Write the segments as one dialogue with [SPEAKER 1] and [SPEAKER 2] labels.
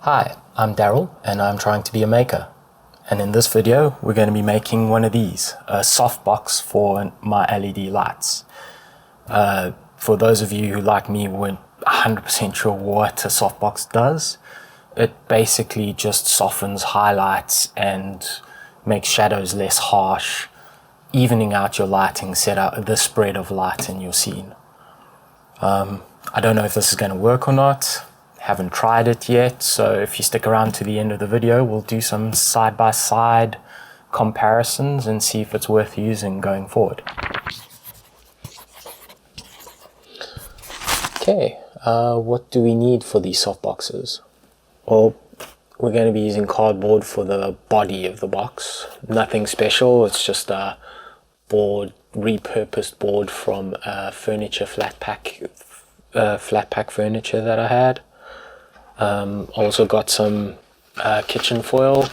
[SPEAKER 1] Hi, I'm Daryl and I'm trying to be a maker. And in this video, we're going to be making one of these, a softbox for my LED lights. For those of you who, like me, weren't 100% sure what a softbox does, it basically just softens highlights and makes shadows less harsh, evening out your lighting setup, the spread of light in your scene. I don't know if this is going to work or not. Haven't tried it yet, so if you stick around to the end of the video, we'll do some side-by-side comparisons and see if it's worth using going forward. Okay, what do we need for these softboxes? Well, we're going to be using cardboard for the body of the box. Nothing special, it's just a board, repurposed board from furniture flat pack furniture that I had. Also got some kitchen foil,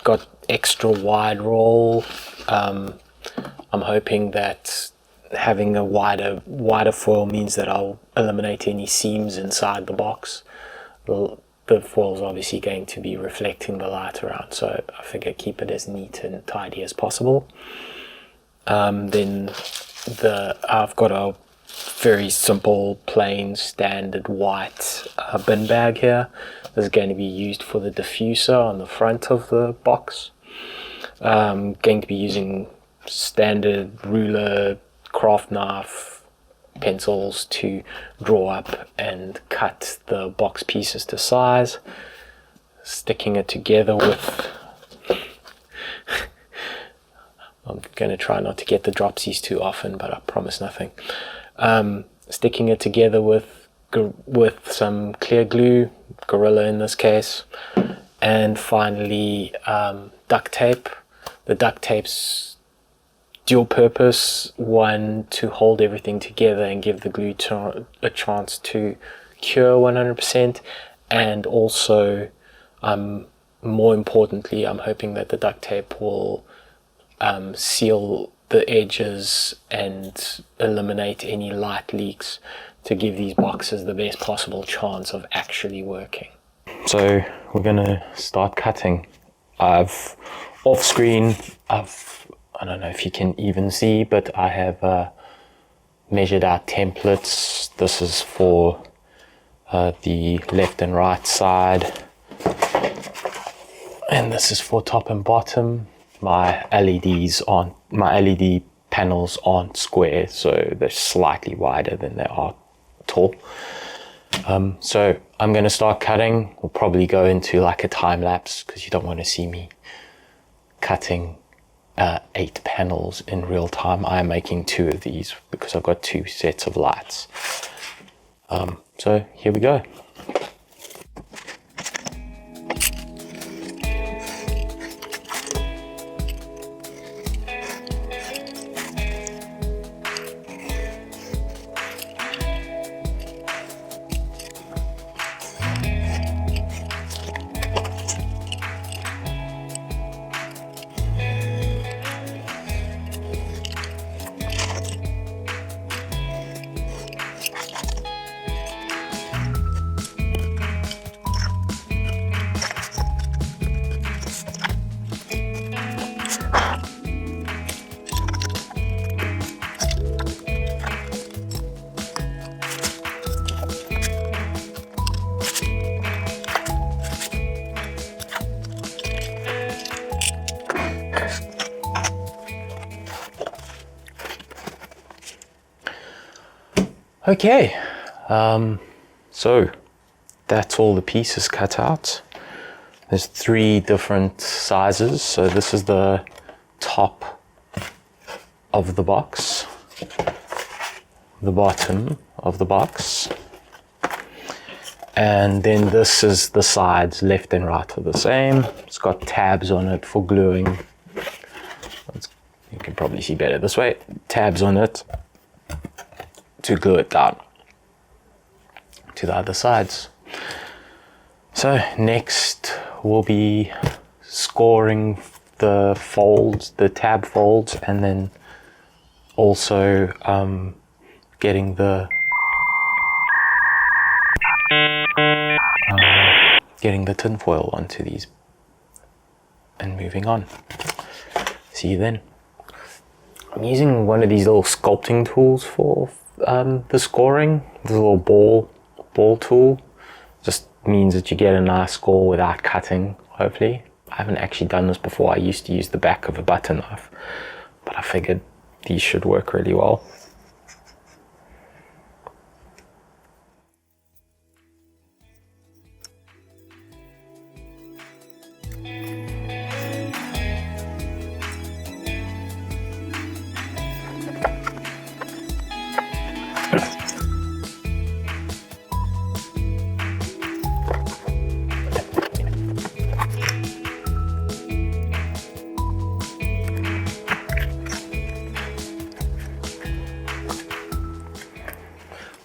[SPEAKER 1] got extra wide roll. I'm hoping that having a wider foil means that I'll eliminate any seams inside the box. The foil is obviously going to be reflecting the light around, so I figure keep it as neat and tidy as possible. Then I've got a very simple, plain, standard white bin bag here. This is going to be used for the diffuser on the front of the box. I'm going to be using standard ruler, craft knife, pencils to draw up and cut the box pieces to size. Sticking it together with I'm going to try not to get the dropsies too often, but I promise nothing. Sticking it together with some clear glue, Gorilla in this case, and finally duct tape. The duct tape's dual purpose: one, to hold everything together and give the glue a chance to cure 100%, and also more importantly, I'm hoping that the duct tape will seal the edges and eliminate any light leaks to give these boxes the best possible chance of actually working. So we're gonna start cutting. Off screen, I don't know if you can even see, but I have measured out templates. This is for the left and right side, and this is for top and bottom. My LED panels aren't square, so they're slightly wider than they are tall. So I'm going to start cutting. We'll probably go into like a time lapse because you don't want to see me cutting 8 panels in real time. I'm making 2 of these because I've got 2 sets of lights. So here we go. Okay, so that's all the pieces cut out. There's 3 different sizes. So this is the top of the box, the bottom of the box, and then this is the sides, left and right are the same. It's got tabs on it for gluing. You can probably see better this way. Tabs on it to glue it down to the other sides. So next we'll be scoring the folds, the tab folds, and then also getting the getting the tin foil onto these and moving on. See you then. I'm using one of these little sculpting tools for the scoring. This little ball tool just means that you get a nice score without cutting, hopefully. I haven't actually done this before. I used to use the back of a butter knife, but I figured these should work really well.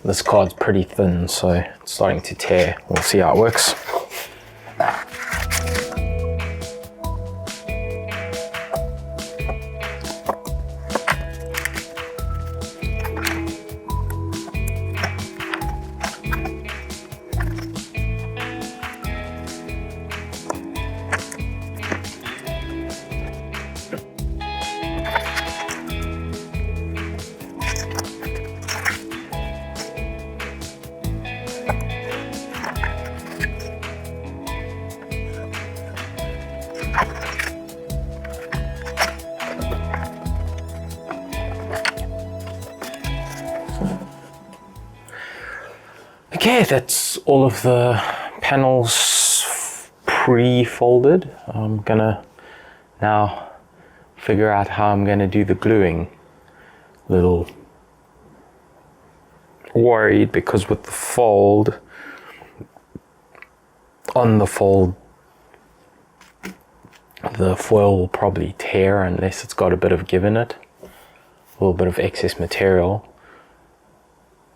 [SPEAKER 1] This card's pretty thin, so it's starting to tear. We'll see how it works. Okay, that's all of the panels pre-folded. I'm gonna now figure out how I'm gonna do the gluing. A little worried because with the fold, on the fold, the foil will probably tear unless it's got a bit of give in it, a little bit of excess material,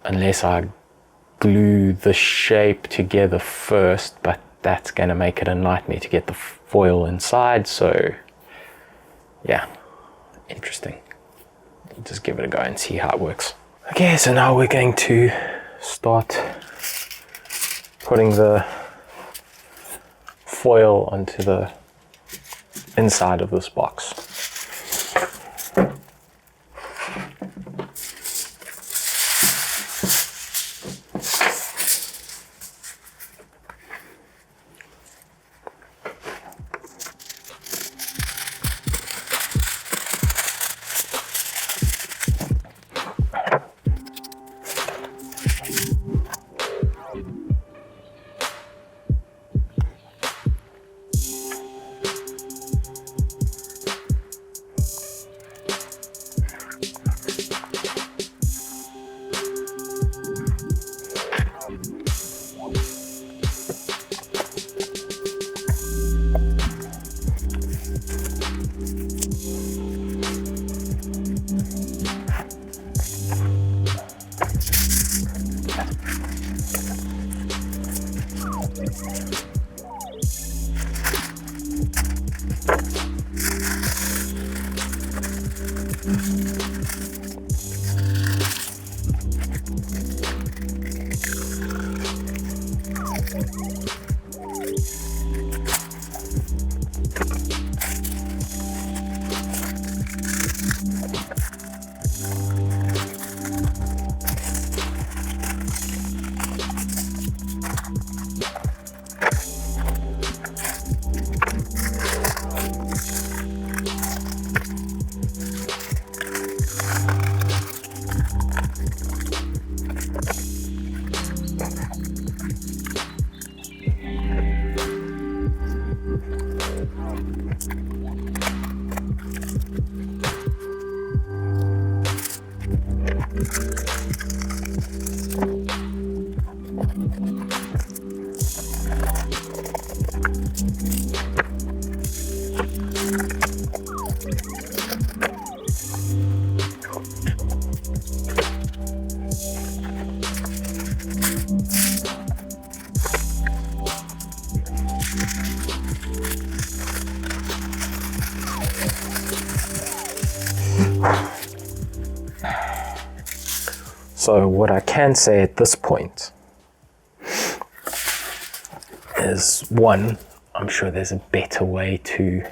[SPEAKER 1] unless I glue the shape together first, but that's going to make it a nightmare to get the foil inside. So yeah, interesting. Just give it a go and see how it works. Okay, so now we're going to start putting the foil onto the inside of this box. So what I can say at this point is one, I'm sure there's a better way to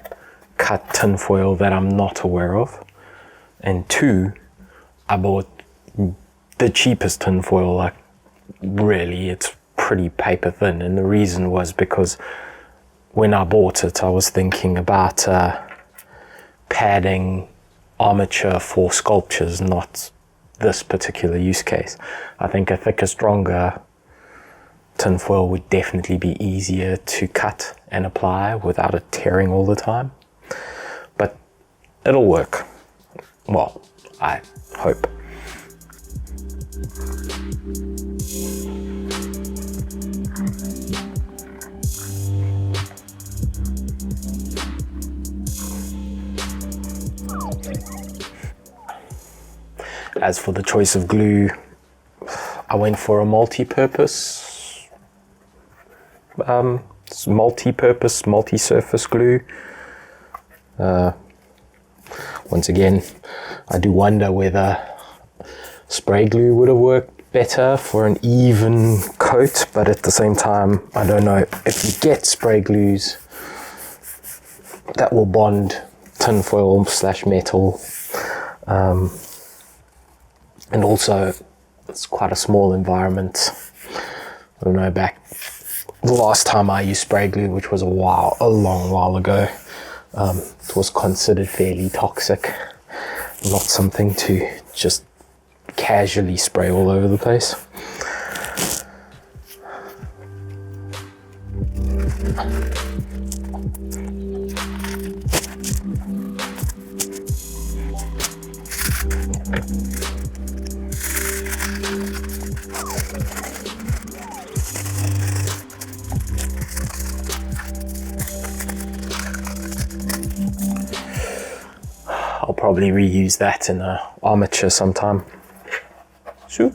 [SPEAKER 1] cut tinfoil that I'm not aware of, and two, I bought the cheapest tinfoil. Like, really, it's pretty paper thin, and the reason was because when I bought it, I was thinking about padding armature for sculptures, not this particular use case. I think a thicker, stronger tinfoil would definitely be easier to cut and apply without it tearing all the time. But it'll work. Well, I hope. As for the choice of glue, I went for a multi-surface glue. Once again, I do wonder whether spray glue would have worked better for an even coat, but at the same time, I don't know if you get spray glues that will bond tinfoil / metal. And also, it's quite a small environment. I don't know, back the last time I used spray glue, which was a long while ago, it was considered fairly toxic. Not something to just casually spray all over the place. I'll probably reuse that in an armature sometime. Shoot.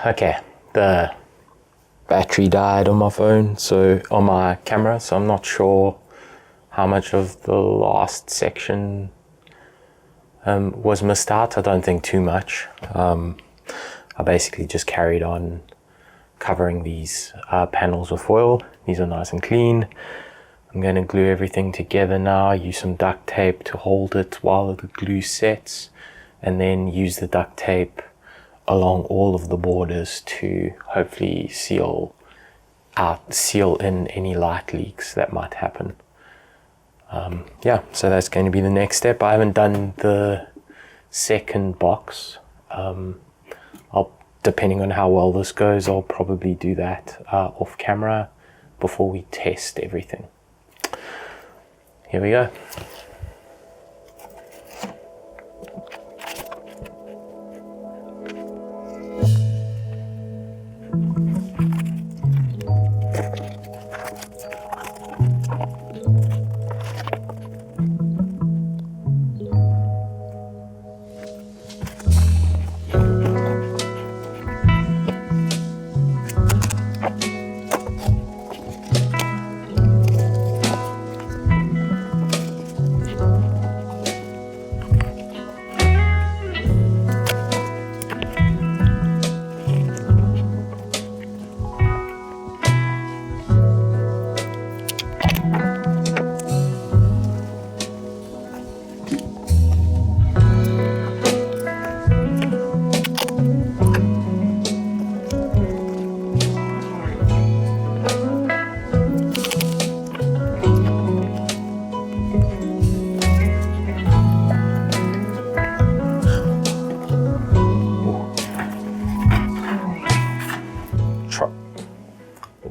[SPEAKER 1] Okay, the battery died on my phone, so on my camera, so I'm not sure how much of the last section was missed out. I don't think too much. I basically just carried on covering these panels with foil. These are nice and clean. I'm going to glue everything together now, use some duct tape to hold it while the glue sets, and then use the duct tape along all of the borders to hopefully seal in any light leaks that might happen. Yeah, so that's going to be the next step. I haven't done the second box. Depending on how well this goes, I'll probably do that off camera before we test everything. Here we go.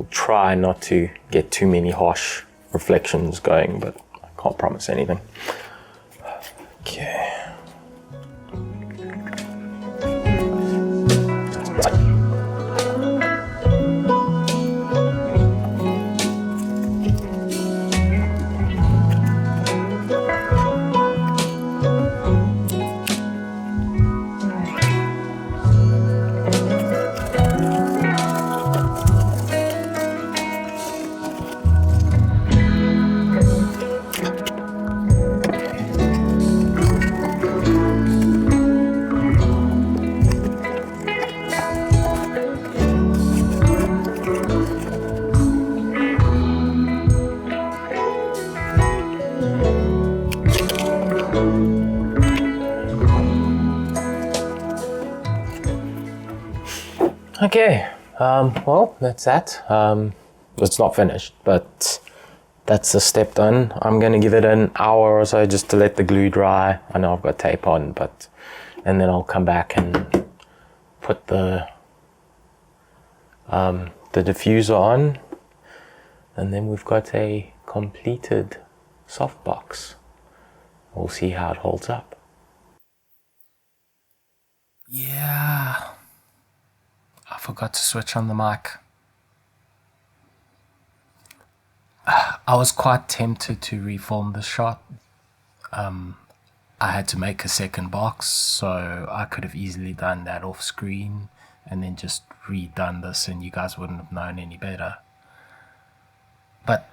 [SPEAKER 1] Try not to get too many harsh reflections going, but I can't promise anything. Okay. Okay, well, that's that. It's not finished, but that's the step done. I'm going to give it an hour or so just to let the glue dry. I know I've got tape on, and then I'll come back and put the diffuser on, and then we've got a completed softbox. We'll see how it holds up. Yeah, I forgot to switch on the mic. I was quite tempted to reform the shot. I had to make a second box, so I could have easily done that off screen and then just redone this, and you guys wouldn't have known any better. But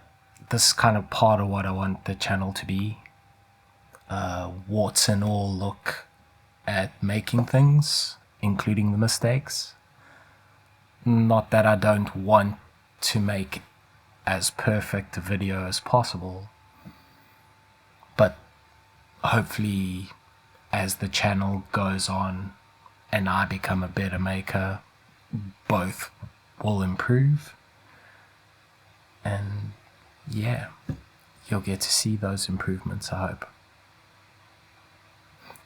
[SPEAKER 1] this is kind of part of what I want the channel to be. Warts and all look at making things, including the mistakes. Not that I don't want to make as perfect a video as possible, but hopefully as the channel goes on and I become a better maker, both will improve, and yeah, you'll get to see those improvements, I hope.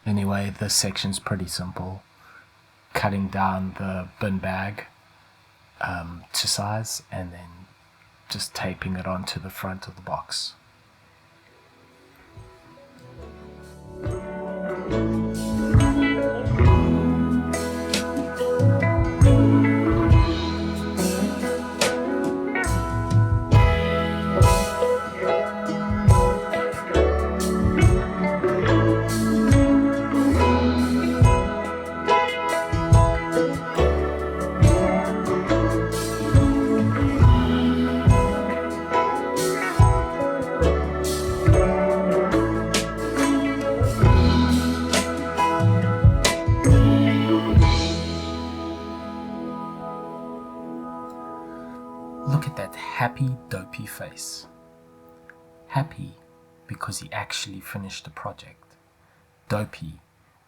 [SPEAKER 1] Anyway, this section's pretty simple. Cutting down the bin bag to size and then just taping it onto the front of the box. Look at that happy, dopey face. Happy because he actually finished the project. Dopey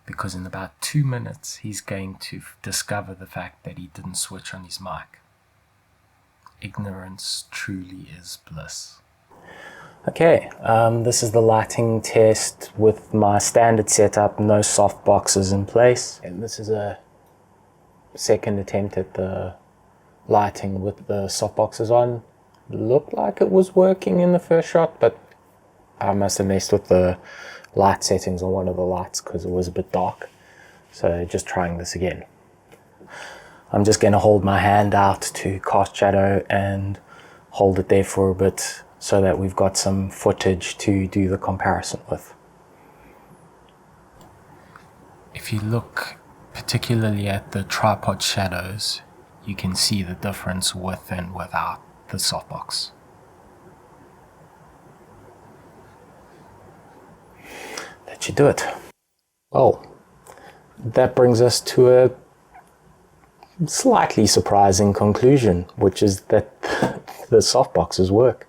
[SPEAKER 1] because in about 2 minutes he's going to discover the fact that he didn't switch on his mic. Ignorance truly is bliss. Okay, this is the lighting test with my standard setup, no soft boxes in place. And this is a second attempt at the lighting with the softboxes on. Looked like it was working in the first shot, but I must have messed with the light settings on one of the lights because it was a bit dark. So just trying this again. I'm just going to hold my hand out to cast shadow and hold it there for a bit so that we've got some footage to do the comparison with. If you look particularly at the tripod shadows, you can see the difference with and without the softbox. That should do it. Well, that brings us to a slightly surprising conclusion, which is that the softboxes work.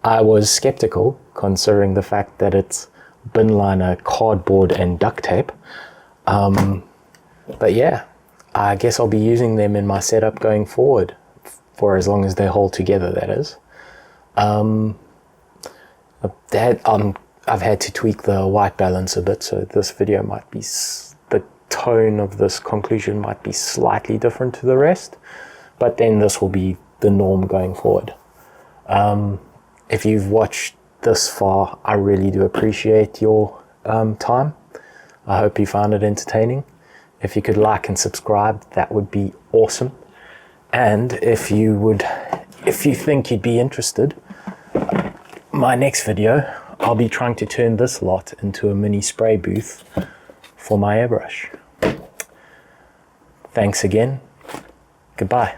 [SPEAKER 1] I was skeptical, considering the fact that it's bin liner, cardboard and duct tape. But yeah, I guess I'll be using them in my setup going forward, for as long as they hold together, that is. I've had to tweak the white balance a bit, so this video might be, the tone of this conclusion might be slightly different to the rest, but then this will be the norm going forward. If you've watched this far, I really do appreciate your time. I hope you found it entertaining. If you could like and subscribe, that would be awesome. And if you think you'd be interested, my next video, I'll be trying to turn this lot into a mini spray booth for my airbrush. Thanks again. Goodbye.